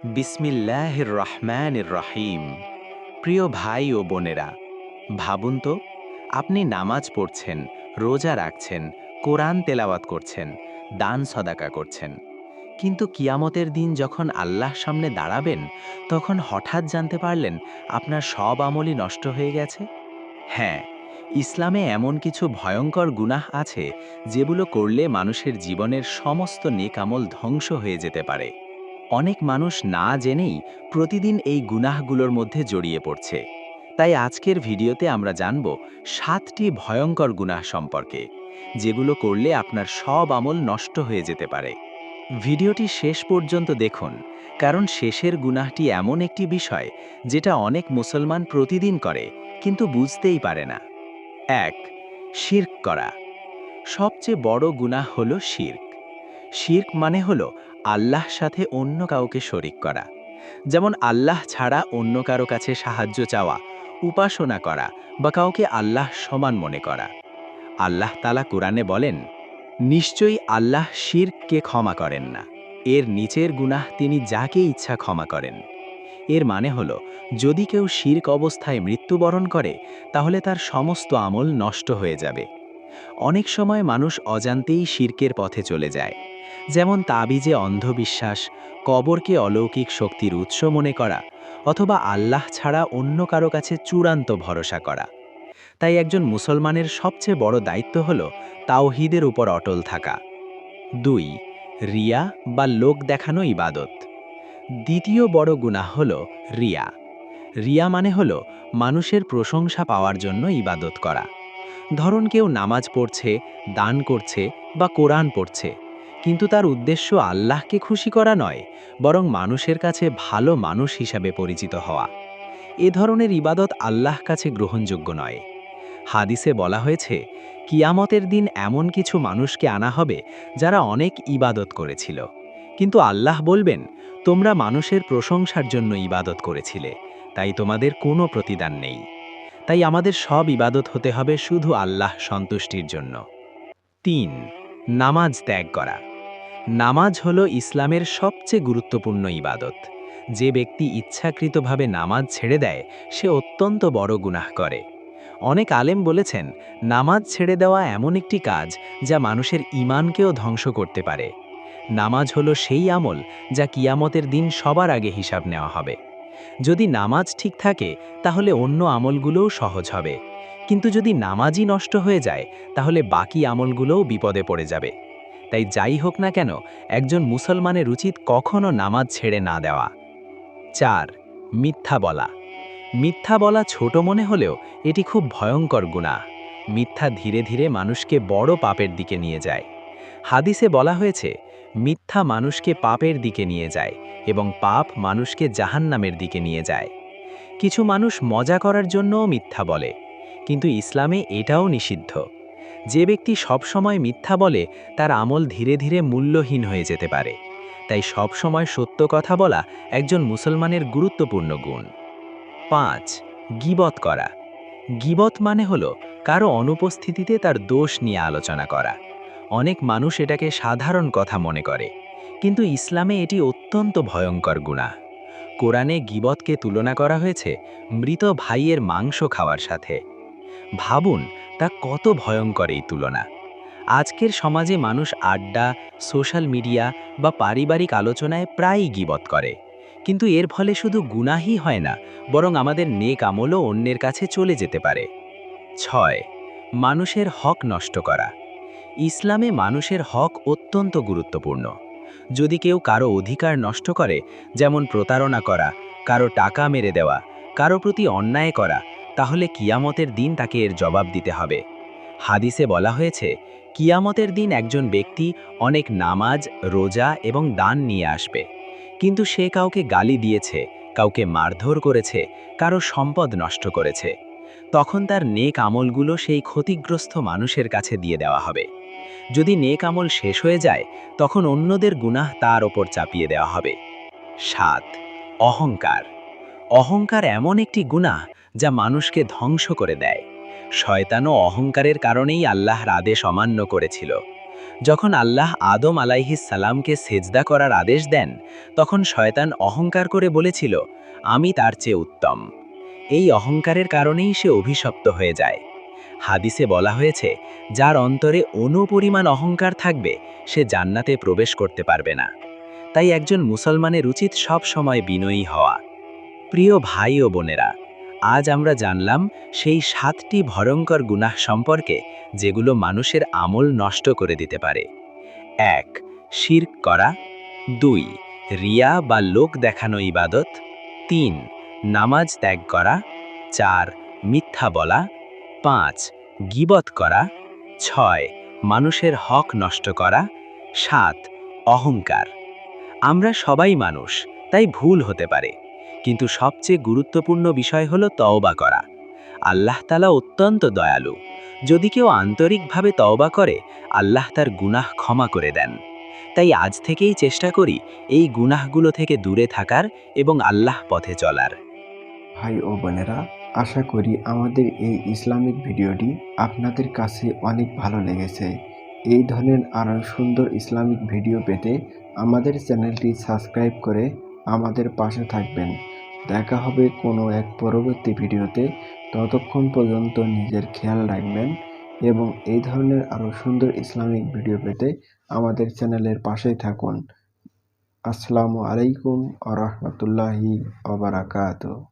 বিসমিল্লাহির রহমানির রহিম। প্রিয় ভাই ও বোনেরা, ভাবুন তো, আপনি নামাজ পড়ছেন, রোজা রাখছেন, কোরআন তেলাওয়াত করছেন, দান সদাকা করছেন, কিন্তু কিয়ামতের দিন যখন আল্লাহর সামনে দাঁড়াবেন, তখন হঠাৎ জানতে পারলেন আপনার সব আমলই নষ্ট হয়ে গেছে। হ্যাঁ, ইসলামে এমন কিছু ভয়ঙ্কর গুনাহ আছে যেগুলো করলে মানুষের জীবনের সমস্ত নেক আমল ধ্বংস হয়ে যেতে পারে। অনেক মানুষ না জেনেই প্রতিদিন এই গুনাহগুলোর মধ্যে জড়িয়ে পড়ছে। তাই আজকের ভিডিওতে আমরা জানব 7টি ভয়ঙ্কর গুনাহ সম্পর্কে, যেগুলো করলে আপনার সব আমল নষ্ট হয়ে যেতে পারে। ভিডিওটি শেষ পর্যন্ত দেখুন, কারণ শেষের গুনাহটি এমন একটি বিষয় যেটা অনেক মুসলমান প্রতিদিন করে কিন্তু বুঝতেই পারে না। ১. শিরক করা। সবচেয়ে বড় গুনাহ হলো শিরক। শিরক মানে হলো আল্লাহর সাথে অন্য কাউকে শরিক করা। যেমন আল্লাহ ছাড়া অন্য কারো কাছে সাহায্য চাওয়া, উপাসনা করা বা কাউকে আল্লাহ সমান মনে করা। আল্লাহ তাআলা কোরআনে বলেন, নিশ্চয়ই আল্লাহ শিরককে ক্ষমা করেন না। এর নিচের গুনাহ তিনি যাকে ইচ্ছা ক্ষমা করেন। এর মানে হলো, যদি কেউ শিরক অবস্থায় মৃত্যুবরণ করে, তাহলে তার সমস্ত আমল নষ্ট হয়ে যাবে। অনেক সময় মানুষ অজান্তেই শিরকের পথে চলে যায়। যেমন তাবিজে অন্ধবিশ্বাস, কবরকে অলৌকিক শক্তির উৎস মনে করা, অথবা আল্লাহ ছাড়া অন্য কারো কাছে চূড়ান্ত ভরসা করা। তাই একজন মুসলমানের সবচেয়ে বড় দায়িত্ব হল তাওহীদের উপর অটল থাকা। ২. রিয়া বা লোক দেখানো ইবাদত। দ্বিতীয় বড় গুনাহ হল রিয়া। রিয়া মানে হলো মানুষের প্রশংসা পাওয়ার জন্য ইবাদত করা। ধরুন কেউ নামাজ পড়ছে, দান করছে বা কোরআন পড়ছে, কিন্তু তার উদ্দেশ্য আল্লাহকে খুশি করা নয়, বরং মানুষের কাছে ভালো মানুষ হিসাবে পরিচিত হওয়া। এ ধরনের ইবাদত আল্লাহর কাছে গ্রহণযোগ্য নয়। হাদিসে বলা হয়েছে, কিয়ামতের দিন এমন কিছু মানুষকে আনা হবে যারা অনেক ইবাদত করেছিল, কিন্তু আল্লাহ বলবেন, তোমরা মানুষের প্রশংসার জন্য ইবাদত করেছিলে, তাই তোমাদের কোনো প্রতিদান নেই। তাই আমাদের সব ইবাদত হতে হবে শুধু আল্লাহ সন্তুষ্টির জন্য। ৩. নামাজ ত্যাগ করা। নামাজ হলো ইসলামের সবচেয়ে গুরুত্বপূর্ণ ইবাদত। যে ব্যক্তি ইচ্ছাকৃতভাবে নামাজ ছেড়ে দেয়, সে অত্যন্ত বড় গুনাহ করে। অনেক আলেম বলেছেন, নামাজ ছেড়ে দেওয়া এমন একটি কাজ যা মানুষের ঈমানকেও ধ্বংস করতে পারে। নামাজ হলো সেই আমল যা কিয়ামতের দিন সবার আগে হিসাব নেওয়া হবে। যদি নামাজ ঠিক থাকে, তাহলে অন্য আমলগুলোও সহজ হবে। কিন্তু যদি নামাজই নষ্ট হয়ে যায়, তাহলে বাকি আমলগুলোও বিপদে পড়ে যাবে। তাই যাই হোক না কেন, একজন মুসলমানের উচিত কখনো নামাজ ছেড়ে না দেওয়া। ৪. মিথ্যা বলা। মিথ্যা বলা ছোট মনে হলেও এটি খুব ভয়ঙ্কর গুনাহ। মিথ্যা ধীরে ধীরে মানুষকে বড় পাপের দিকে নিয়ে যায়। হাদিসে বলা হয়েছে, মিথ্যা মানুষকে পাপের দিকে নিয়ে যায় এবং পাপ মানুষকে জাহান্নামের দিকে নিয়ে যায়। কিছু মানুষ মজা করার জন্যও মিথ্যা বলে, কিন্তু ইসলামে এটাও নিষিদ্ধ। যে ব্যক্তি সবসময় মিথ্যা বলে, তার আমল ধীরে ধীরে মূল্যহীন হয়ে যেতে পারে। তাই সবসময় সত্য কথা বলা একজন মুসলমানের গুরুত্বপূর্ণ গুণ। ৫. গীবত করা। গীবত মানে হলো কারো অনুপস্থিতিতে তার দোষ নিয়ে আলোচনা করা। অনেক মানুষ এটাকে সাধারণ কথা মনে করে, কিন্তু ইসলামে এটি অত্যন্ত ভয়ঙ্কর গুনাহ। কোরআনে গীবতকে তুলনা করা হয়েছে মৃত ভাইয়ের মাংস খাওয়ার সাথে। ভাবুন, তা কত ভয়ঙ্কর এই তুলনা। আজকের সমাজে মানুষ আড্ডা, সোশ্যাল মিডিয়া বা পারিবারিক আলোচনায় প্রায়ই গীবত করে, কিন্তু এর ফলে শুধু গুনাহই হয় না, বরং আমাদের নেক আমলও অন্যের কাছে চলে যেতে পারে। ৬. মানুষের হক নষ্ট করা। ইসলামে মানুষের হক অত্যন্ত গুরুত্বপূর্ণ। যদি কেউ কারো অধিকার নষ্ট করে, যেমন প্রতারণা করা, কারো টাকা মেরে দেওয়া, কারো প্রতি অন্যায় করা, তাহলে কিয়ামতের দিন তাকে এর জবাব দিতে হবে। হাদিসে বলা হয়েছে, কিয়ামতের দিন একজন ব্যক্তি অনেক নামাজ, রোজা এবং দান নিয়ে আসবে, কিন্তু সে কাউকে গালি দিয়েছে, কাউকে মারধর করেছে, কারো সম্পদ নষ্ট করেছে। তখন তার নেক আমলগুলো সেই ক্ষতিগ্রস্ত মানুষের কাছে দিয়ে দেওয়া হবে। যদি নেক আমল শেষ হয়ে যায়, তখন অন্যদের গুনাহ তার ওপর চাপিয়ে দেওয়া হবে। ৭. অহংকার। অহংকার এমন একটি গুনাহ যা মানুষকে ধ্বংস করে দেয়। শয়তানও অহংকারের কারণেই আল্লাহর আদেশ অমান্য করেছিল। যখন আল্লাহ আদম আলাইহিস সালামকে সেজদা করার আদেশ দেন, তখন শয়তান অহংকার করে বলেছিল, আমি তার চেয়ে উত্তম। এই অহংকারের কারণেই সে অভিশপ্ত হয়ে যায়। হাদিসে বলা হয়েছে, যার অন্তরে অনুপরিমাণ অহংকার থাকবে, সে জান্নাতে প্রবেশ করতে পারবে না। তাই একজন মুসলমানের উচিত সব সময় বিনয়ী হওয়া। প্রিয় ভাই ও বোনেরা, আজ আমরা জানলাম সেই 7টি ভয়ঙ্কর গুনাহ সম্পর্কে, যেগুলো মানুষের আমল নষ্ট করে দিতে পারে। ১. শিরক করা। ২. রিয়া বা লোক দেখানো ইবাদত। ৩. নামাজ ত্যাগ করা। ৪. মিথ্যা বলা। ৫. গীবত করা। ৬. মানুষের হক নষ্ট করা। ৭. অহংকার। আমরা সবাই মানুষ, তাই ভুল হতে পারে, কিন্তু সবচেয়ে গুরুত্বপূর্ণ বিষয় হলো তওবা করা। আল্লাহ তাআলা অত্যন্ত দয়ালু। যদি কেউ আন্তরিকভাবে তওবা করে, আল্লাহ তার গুনাহ ক্ষমা করে দেন। তাই আজ থেকেই চেষ্টা করি এই গুনাহগুলো থেকে দূরে থাকার এবং আল্লাহ পথে চলার। ভাই ও বোনেরা, আশা করি আমাদের এই ইসলামিক ভিডিওটি আপনাদের কাছে অনেক ভালো লেগেছে। এই ধরনের আরও সুন্দর ইসলামিক ভিডিও পেতে আমাদের চ্যানেলটি সাবস্ক্রাইব করে আমাদের পাশে থাকবেন। দেখা হবে কোনো এক পরবর্তী ভিডিওতে। ততক্ষণ পর্যন্ত নিজের খেয়াল রাখবেন এবং এই ধরনের আরও সুন্দর ইসলামিক ভিডিও পেতে আমাদের চ্যানেলের পাশেই থাকুন। আসসালামু আলাইকুম ওয়া রাহমাতুল্লাহি ওয়া বারাকাতুহু।